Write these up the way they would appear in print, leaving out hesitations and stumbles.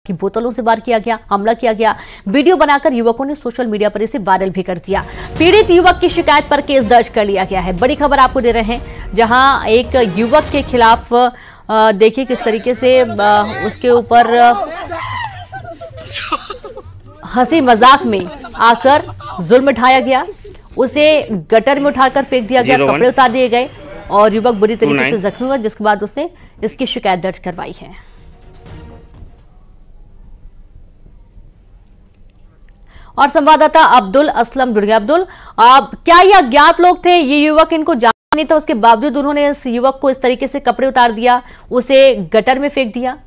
की बोतलों से वार किया गया, हमला किया गया। वीडियो बनाकर युवकों ने सोशल मीडिया पर इसे वायरल भी कर दिया। पीड़ित युवक की शिकायत पर केस दर्ज कर लिया गया है। बड़ी खबर आपको दे रहे हैं, जहां एक युवक के खिलाफ देखिए किस तरीके से उसके ऊपर हंसी मजाक में आकर जुल्म ढाया गया, उसे गटर में उठाकर फेंक दिया गया, कपड़े उतार दिए गए और युवक बुरी तरीके से जख्मी हुआ, जिसके बाद उसने इसकी शिकायत दर्ज करवाई है। और संवाददाता अब्दुल असलम जुड़ गए। अब्दुल, क्या ये अज्ञात लोग थे? ये युवक इनको जानता नहीं था, उसके बावजूद उन्होंने इस युवक को इस तरीके से कपड़े उतार दिया, उसे गटर में फेंक दिया?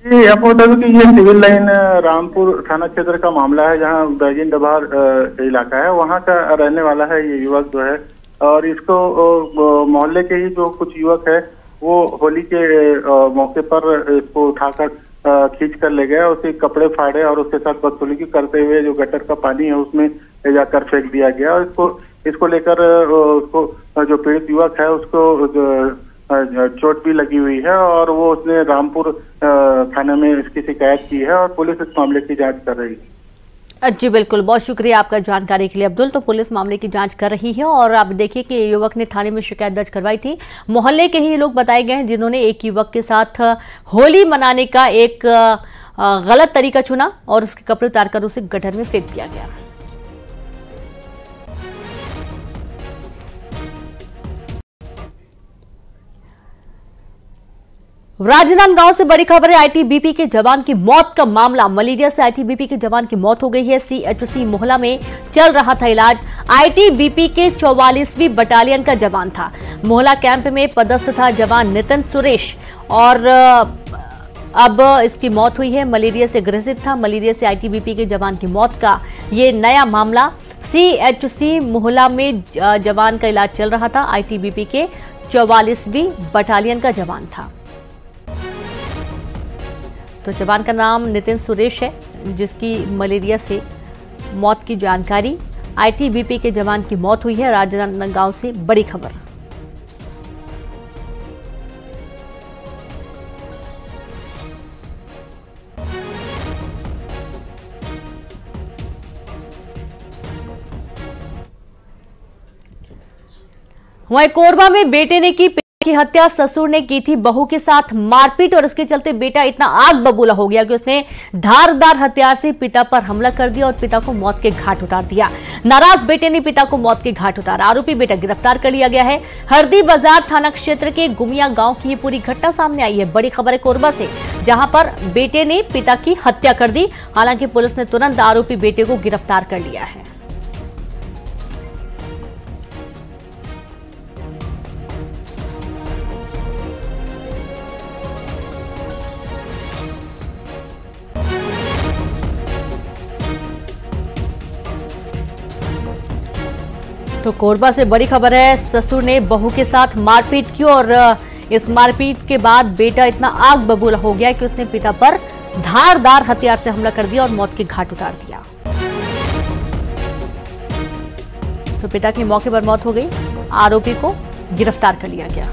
जी, आपको बता दूं कि ये सिविल लाइन रामपुर थाना क्षेत्र का मामला है, जहां बैजिन डबहार इलाका है, वहां का रहने वाला है ये युवक जो है। और इसको मोहल्ले के ही जो कुछ युवक है वो होली के मौके पर इसको उठाकर खींच कर ले गए, उसके कपड़े फाड़े और उसके साथ बदसलूकी करते हुए जो गटर का पानी है उसमें ले जाकर फेंक दिया गया। और इसको लेकर उसको जो पीड़ित युवक है उसको चोट भी लगी हुई है और वो उसने रामपुर थाने में इसकी शिकायत की है और पुलिस इस मामले की जांच कर रही है। जी बिल्कुल, बहुत शुक्रिया आपका जानकारी के लिए अब्दुल। तो पुलिस मामले की जांच कर रही है और आप देखिए कि युवक ने थाने में शिकायत दर्ज करवाई थी। मोहल्ले के ही लोग बताए गए हैं जिन्होंने एक युवक के साथ होली मनाने का एक गलत तरीका चुना और उसके कपड़े उतारकर उसे गटर में फेंक दिया गया। राजनांदगांव से बड़ी खबर है। आईटीबीपी के जवान की मौत का मामला। मलेरिया से आईटीबीपी के जवान की मौत हो गई है। सीएचसी मोहला में चल रहा था इलाज। आईटीबीपी के 44वीं बटालियन का जवान था। मोहला कैंप में पदस्थ था जवान नितिन सुरेश और अब इसकी मौत हुई है। मलेरिया से ग्रसित था। मलेरिया से आईटीबीपी के जवान की मौत का ये नया मामला। सीएचसी मोहला में जवान का इलाज चल रहा था। आईटीबीपी के 44वीं बटालियन का जवान था। तो जवान का नाम नितिन सुरेश है, जिसकी मलेरिया से मौत की जानकारी। आईटीबीपी के जवान की मौत हुई है। राजनांदगांव से बड़ी खबर। वहीं कोरबा में बेटे ने की हत्या ससुर ने की थी। बहू के साथ मारपीट और इसके चलते बेटा इतना आग बबूला हो गया कि उसने धारदार हथियार से पिता पर हमला कर दिया और पिता को मौत के घाट उतार दिया। नाराज बेटे ने पिता को मौत के घाट उतारा। आरोपी बेटा गिरफ्तार कर लिया गया है। हरदी बाजार थाना क्षेत्र के गुमिया गांव की ये पूरी घटना सामने आई है। बड़ी खबर है कोरबा से, जहां पर बेटे ने पिता की हत्या कर दी। हालांकि पुलिस ने तुरंत आरोपी बेटे को गिरफ्तार कर लिया है। तो कोरबा से बड़ी खबर है। ससुर ने बहू के साथ मारपीट की और इस मारपीट के बाद बेटा इतना आग बबूला हो गया कि उसने पिता पर धारदार हथियार से हमला कर दिया और मौत के घाट उतार दिया। तो पिता की मौके पर मौत हो गई। आरोपी को गिरफ्तार कर लिया गया।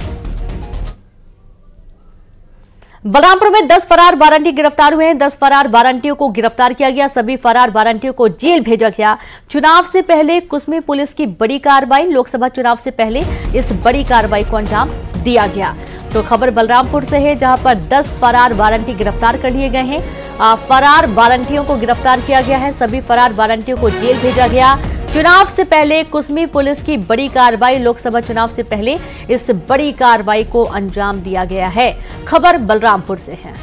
बलरामपुर में 10 फरार वारंटी गिरफ्तार हुए हैं। 10 फरार वारंटियों को गिरफ्तार किया गया। सभी फरार वारंटियों को जेल भेजा गया। चुनाव से पहले कुसमी पुलिस की बड़ी कार्रवाई। लोकसभा चुनाव से पहले इस बड़ी कार्रवाई को अंजाम दिया गया। तो खबर बलरामपुर से है, जहां पर 10 फरार वारंटी गिरफ्तार कर लिए गए हैं। फरार वारंटियों को गिरफ्तार किया गया है। सभी फरार वारंटियों को जेल भेजा गया। चुनाव से पहले कुसमी पुलिस की बड़ी कार्रवाई। लोकसभा चुनाव से पहले इस बड़ी कार्रवाई को अंजाम दिया गया है। खबर बलरामपुर से है।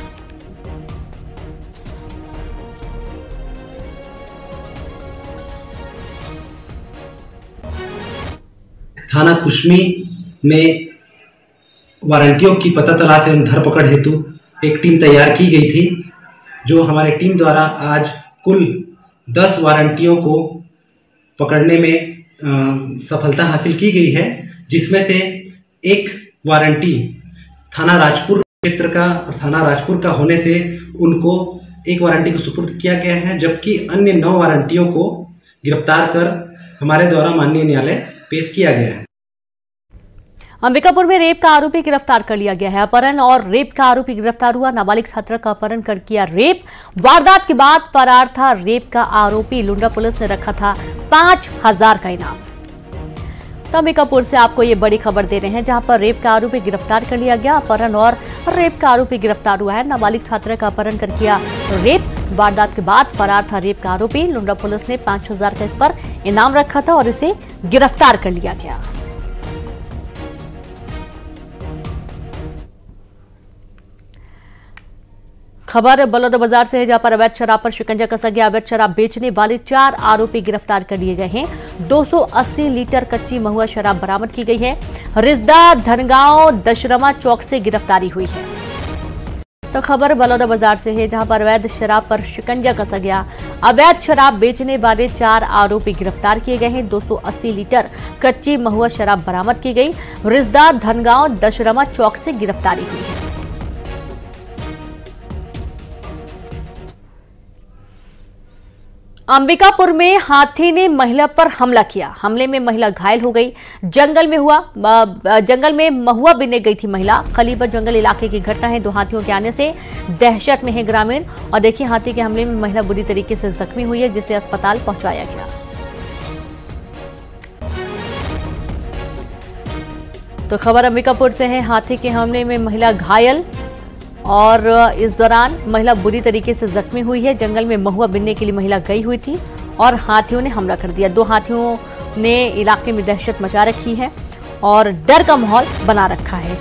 थाना कुसमी में वारंटियों की पता तलाश एवं धरपकड़ हेतु एक टीम तैयार की गई थी, जो हमारे टीम द्वारा आज कुल 10 वारंटियों को पकड़ने में सफलता हासिल की गई है, जिसमें से एक वारंटी थाना राजपुर क्षेत्र का और थाना राजपुर का होने से उनको एक वारंटी को सुपुर्द किया गया है, जबकि अन्य 9 वारंटियों को गिरफ्तार कर हमारे द्वारा माननीय न्यायालय पेश किया गया है। अंबिकापुर में रेप का आरोपी गिरफ्तार कर लिया गया है। अपहरण और रेप का आरोपी गिरफ्तार हुआ। नाबालिग छात्रा का अपहरण कर किया रेप। वारदात के बाद फरार था। रेप का आरोपी। लुंड्रा पुलिस ने रखा था 5000 का इनाम। तो अंबिकापुर से आपको ये बड़ी खबर दे रहे हैं, जहां पर रेप का आरोपी गिरफ्तार कर लिया गया। अपहरण और रेप का आरोपी गिरफ्तार हुआ है। नाबालिग छात्रा का अपहरण कर किया रेप। वारदात के बाद फरार था रेप का आरोपी। लुंड्रा पुलिस ने 5000 का इस पर इनाम रखा था और इसे गिरफ्तार कर लिया गया। खबर बलौदाबाजार से है, जहां पर अवैध शराब पर शिकंजा कसा गया। अवैध शराब बेचने वाले 4 आरोपी गिरफ्तार कर लिए गए हैं। 280 लीटर कच्ची महुआ शराब बरामद की गई है। रिजदा धनगांव दशरमा चौक से गिरफ्तारी हुई है। तो खबर बलौदाबाजार से है, जहां पर अवैध शराब पर शिकंजा कसा गया। अवैध शराब बेचने वाले 4 आरोपी गिरफ्तार किए गए हैं। 280 लीटर कच्ची महुआ शराब बरामद की गई। रिजदा धनगांव दशरमा चौक से गिरफ्तारी हुई है। अंबिकापुर में हाथी ने महिला पर हमला किया। हमले में महिला घायल हो गई। जंगल में महुआ बीनने गई थी महिला। खलीबर जंगल इलाके की घटना है। 2 हाथियों के आने से दहशत में है ग्रामीण। और देखिए, हाथी के हमले में महिला बुरी तरीके से जख्मी हुई है, जिसे अस्पताल पहुंचाया गया। तो खबर अंबिकापुर से है। हाथी के हमले में महिला घायल और इस दौरान महिला बुरी तरीके से जख्मी हुई है। जंगल में महुआ बीनने के लिए महिला गई हुई थी और हाथियों ने हमला कर दिया। 2 हाथियों ने इलाके में दहशत मचा रखी है और डर का माहौल बना रखा है।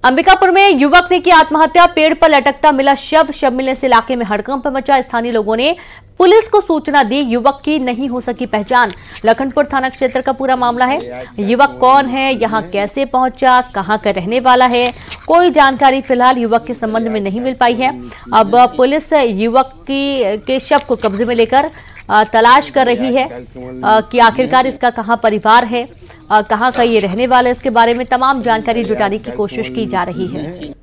अंबिकापुर में युवक ने की आत्महत्या। पेड़ पर लटकता मिला शव मिलने से इलाके में हड़कंप मचा। स्थानीय लोगों ने पुलिस को सूचना दी। युवक की नहीं हो सकी पहचान। लखनपुर थाना क्षेत्र का पूरा मामला है। युवक कौन है, यहां कैसे पहुंचा, कहां का रहने वाला है, कोई जानकारी फिलहाल युवक के संबंध में नहीं मिल पाई है। अब पुलिस युवक के शव को कब्जे में लेकर तलाश कर रही है कि आखिरकार इसका कहां परिवार है, कहां का ये रहने वाला है। इसके बारे में तमाम जानकारी जुटाने की कोशिश की जा रही है।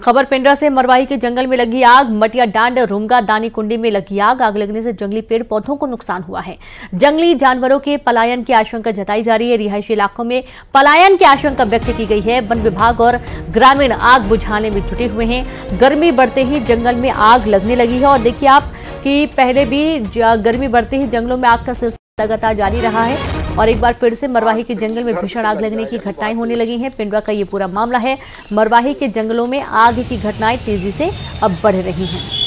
खबर पिंडरा से। मरवाही के जंगल में लगी आग। मटिया डांड रुमगा दानी कुंडी में लगी आग। आग लगने से जंगली पेड़ पौधों को नुकसान हुआ है। जंगली जानवरों के पलायन की आशंका जताई जा रही है। रिहायशी इलाकों में पलायन की आशंका व्यक्त की गई है। वन विभाग और ग्रामीण आग बुझाने में जुटे हुए हैं। गर्मी बढ़ते ही जंगल में आग लगने लगी है। और देखिए आप कि पहले भी गर्मी बढ़ते ही जंगलों में आग का सिलसिला लगातार जारी रहा है और एक बार फिर से मरवाही के जंगल में भीषण आग लगने की घटनाएं होने लगी हैं। पिंडरा का ये पूरा मामला है। मरवाही के जंगलों में आग की घटनाएं तेजी से अब बढ़ रही हैं।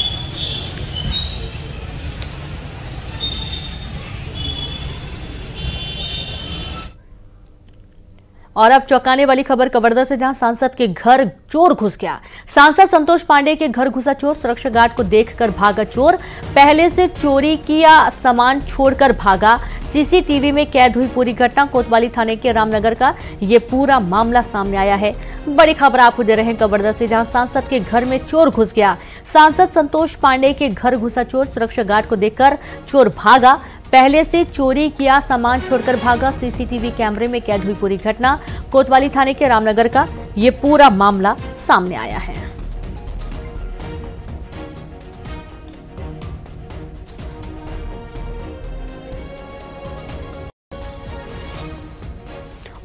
और अब चौंकाने वाली खबर कवर्धा से, जहां सांसद के घर चोर घुस गया। सांसद संतोष पांडे के घर घुसा चोर। सुरक्षा गार्ड को देखकर भागा चोर। पहले से चोरी किया सामान छोड़कर भागा। सीसीटीवी में कैद हुई पूरी घटना। कोतवाली थाने के रामनगर का ये पूरा मामला सामने आया है। बड़ी खबर आपको दे रहे हैं कवर्धा से, जहां सांसद के घर में चोर घुस गया। सांसद संतोष पांडे के घर घुसा चोर। सुरक्षा गार्ड को देखकर चोर भागा। पहले से चोरी किया सामान छोड़कर भागा। सीसीटीवी कैमरे में कैद हुई पूरी घटना। कोतवाली थाने के रामनगर का ये पूरा मामला सामने आया है।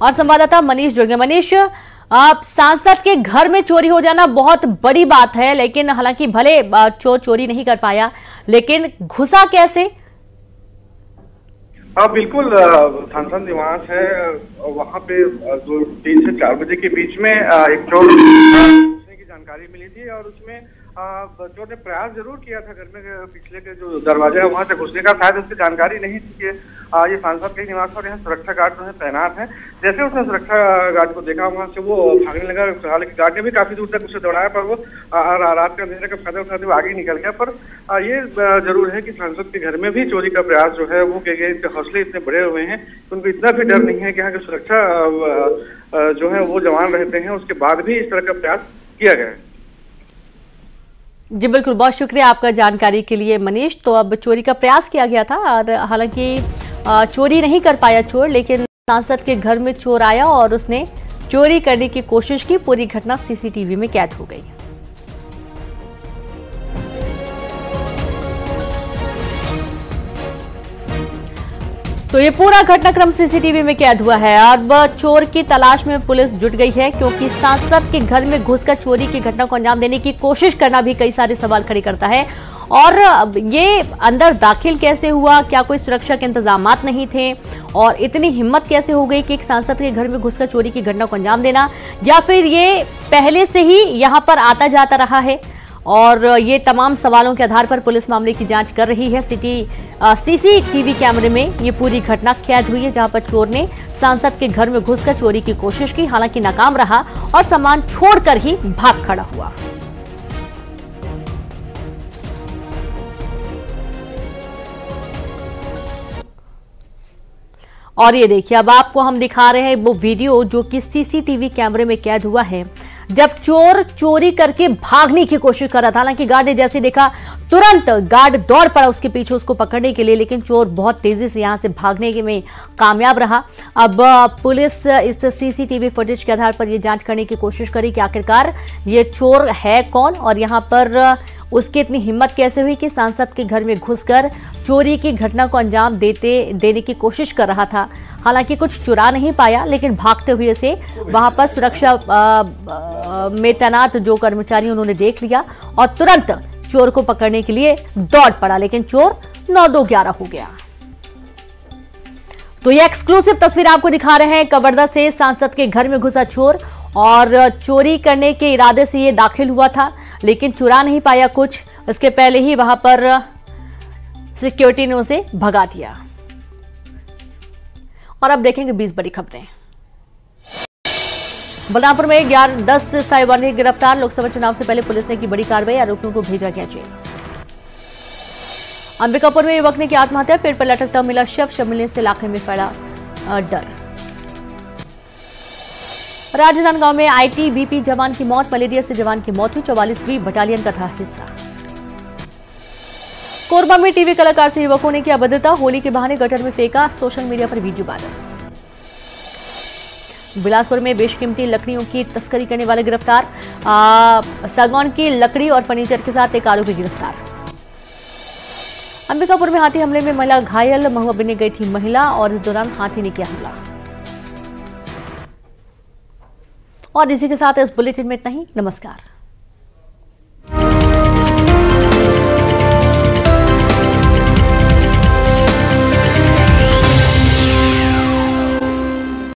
और संवाददाता मनीष जुड़ गए। मनीष, आप सांसद के घर में चोरी हो जाना बहुत बड़ी बात है, लेकिन हालांकि भले चोर चोरी नहीं कर पाया, लेकिन घुसा कैसे? हाँ बिल्कुल, सांसद निवास है, वहाँ पे 3 से 4 बजे के बीच में एक चोर घुसने की जानकारी मिली थी और उसमें चोर ने प्रयास जरूर किया था घर में पिछले के जो दरवाजा है वहाँ से घुसने का। शायद उसकी जानकारी नहीं थी कि ये सांसद के निवास और यहाँ सुरक्षा गार्ड जो है तैनात है। जैसे उसने सुरक्षा गार्ड को देखा वहाँ से वो भागने लगा। हालांकि गार्ड ने भी काफी दूर तक उसे दौड़ाया, पर वो रात का अंधेरे का फायदा उठाते हुए आगे निकल गया। पर ये जरूर है कि सांसद के घर में भी चोरी का प्रयास जो है वो किया गया। इनके हौसले इतने बड़े हुए हैं, उनको इतना भी डर नहीं है कि यहाँ की सुरक्षा जो है वो जवान रहते हैं, उसके बाद भी इस तरह का प्रयास किया गया है। जी बिल्कुल, बहुत शुक्रिया आपका जानकारी के लिए मनीष। तो अब चोरी का प्रयास किया गया था और हालांकि चोरी नहीं कर पाया चोर, लेकिन सांसद के घर में चोर आया और उसने चोरी करने की कोशिश की। पूरी घटना सीसीटीवी में कैद हो गई। तो ये पूरा घटनाक्रम सीसीटीवी में कैद हुआ है। अब चोर की तलाश में पुलिस जुट गई है, क्योंकि सांसद के घर में घुसकर चोरी की घटना को अंजाम देने की कोशिश करना भी कई सारे सवाल खड़े करता है। और ये अंदर दाखिल कैसे हुआ, क्या कोई सुरक्षा के इंतजामात नहीं थे, और इतनी हिम्मत कैसे हो गई कि एक सांसद के घर में घुसकर चोरी की घटना को अंजाम देना, या फिर ये पहले से ही यहाँ पर आता जाता रहा है। और ये तमाम सवालों के आधार पर पुलिस मामले की जांच कर रही है। सीसीटीवी कैमरे में ये पूरी घटना कैद हुई है, जहां पर चोर ने सांसद के घर में घुसकर चोरी की कोशिश की, हालांकि नाकाम रहा और सामान छोड़कर ही भाग खड़ा हुआ। और ये देखिए, अब आपको हम दिखा रहे हैं वो वीडियो जो कि सीसीटीवी कैमरे में कैद हुआ है, जब चोर चोरी करके भागने की कोशिश कर रहा था। हालांकि गार्ड ने जैसे देखा, तुरंत गार्ड दौड़ पड़ा उसके पीछे उसको पकड़ने के लिए, लेकिन चोर बहुत तेजी से यहां से भागने में कामयाब रहा। अब पुलिस इस सीसीटीवी फुटेज के आधार पर यह जांच करने की कोशिश करी कि आखिरकार ये चोर है कौन, और यहां पर उसकी इतनी हिम्मत कैसे हुई कि सांसद के घर में घुसकर चोरी की घटना को अंजाम देने की कोशिश कर रहा था। हालांकि कुछ चुरा नहीं पाया, लेकिन भागते हुए से वहां पर सुरक्षा में तैनात जो कर्मचारी उन्होंने देख लिया और तुरंत चोर को पकड़ने के लिए दौड़ पड़ा, लेकिन चोर 9-2-11 हो गया। तो ये एक्सक्लूसिव तस्वीर आपको दिखा रहे हैं। कवर्धा से सांसद के घर में घुसा चोर और चोरी करने के इरादे से ये दाखिल हुआ था, लेकिन चुरा नहीं पाया कुछ। इसके पहले ही वहां पर सिक्योरिटी ने उसे भगा दिया। और अब देखेंगे 20 बड़ी खबरें। बलरामपुर में 10 स्थायी वारंटी गिरफ्तार। लोकसभा चुनाव से पहले पुलिस ने की बड़ी कार्रवाई, आरोपियों को भेजा गया जेल। अंबिकापुर में युवक ने की आत्महत्या, पेड़ पर लटकता मिला शव मिलने से इलाके में फैला डर। राजनांदगांव में आईटीबीपी जवान की मौत, मलेरिया से जवान की मौत हुई। 44वीं बटालियन का था हिस्सा। कोरबा में टीवी कलाकार से युवकों ने किया अभद्रता, होली के बहाने गटर में फेंका, सोशल मीडिया पर वीडियो वायरल। बिलासपुर में बेशकीमती लकड़ियों की तस्करी करने वाले गिरफ्तार। सागौन की लकड़ी और फर्नीचर के साथ एक आरोपी गिरफ्तार। अंबिकापुर में हाथी हमले में महिला घायल, महुआ बिनने गई थी महिला और इस दौरान हाथी ने किया हमला। और इसी के साथ इस बुलेटिन में इतना ही। नमस्कार।